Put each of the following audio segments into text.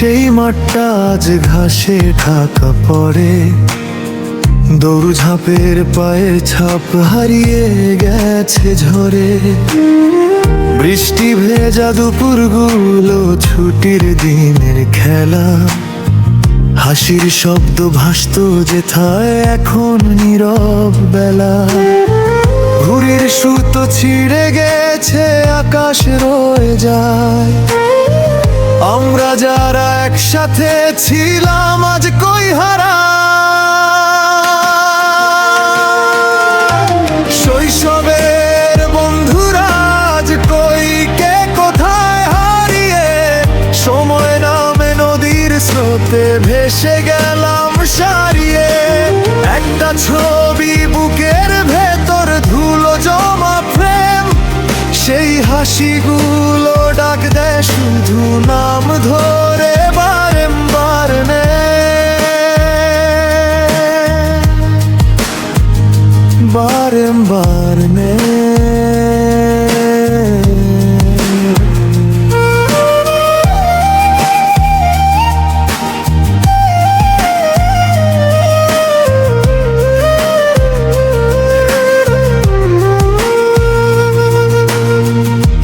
সেই মাঠটা আজ ঘাসে ঢাকা পড়ে, দৌড়ঝাঁপের পায়ের ছাপ হারিয়ে গেছে ঝরে। বৃষ্টি ভেজা দুপুরগুলো ছুটির দিনের খেলা, হাসির শব্দ ভাসত যেথায় এখন নীরব বেলা। ঘুড়ির সুতো ছিঁড়ে গেছে, আকাশ রয়ে যায়, আমরা যারা একসাথে ছিলাম আজ কই হারা। শৈশবের বন্ধুরা আজ কই, কে কোথায় হারিয়ে, সময় নামে নদীর স্রোতে ভেসে গেলাম সারিয়ে। একটা ছবি বুকের ভেতর ধুলো জমা প্রেম, সেই হাসিগুলো ডাক দেয় শুধু নাম ধরে বারংবার নে, বারংবার নে।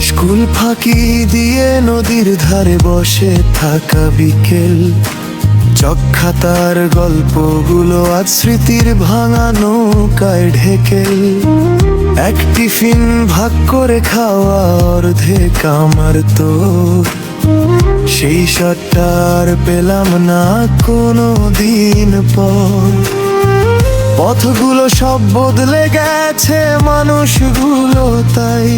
স্কুল ফাঁকি দিয়ে নদীর ধারে বসে থাকা বিকেল, চকখাতার গল্পগুলো আজ স্মৃতির ভাঙা নৌকায় ঢেকেল। এক টিফিন ভাগ করে খাওয়া অর্ধেক আমার তোর, সেই স্বাদটা আর পেলাম না কোনো দিন পর। পথগুলো সব বদলে গেছে, মানুষগুলো তাই,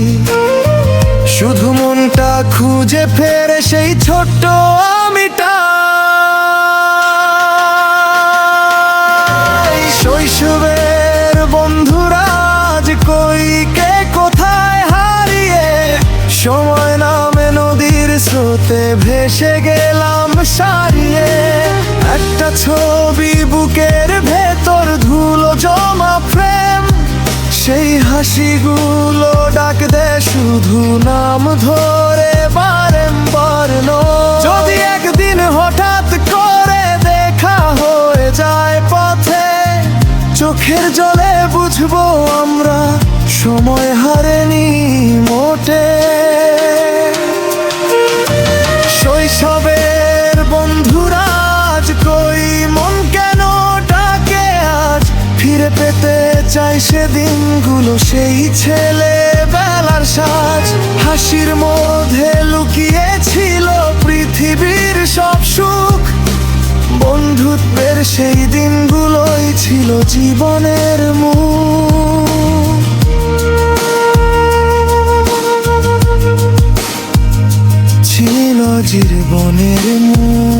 শুধু মনটা খুঁজে ফেরে সেই ছোট্ট আমিটা। শৈশবের বন্ধুরা আজ কই, কে কোথায় হারিয়ে, সময় নামে নদীর স্রোতে ভেসে গেলাম সারিয়ে। একটা ছবি বুকের ভেতর ধুলো জমা প্রেম, সেই হাসিগুলো ডাক দেয় শুধু নাম ধরে বারংবার নো। যদি একদিন হঠাৎ করে দেখা হয়ে যায় পথে, চোখের জলে বুঝবো আমরা সময় হারেনি মোটে। শৈশবের বন্ধুরা আজ কই, মন কেন ডাকে আজ, ফিরে পেতে চাই সেদিনগুলো, সেই ছেলেবেলার সাজ। হাসির মধ্যে লুকিয়েছিল পৃথিবীর সব সুখ, বন্ধুত্বের সেই দিনগুলোই ছিল জীবনের মুখ, ছিল জীবনের মুখ।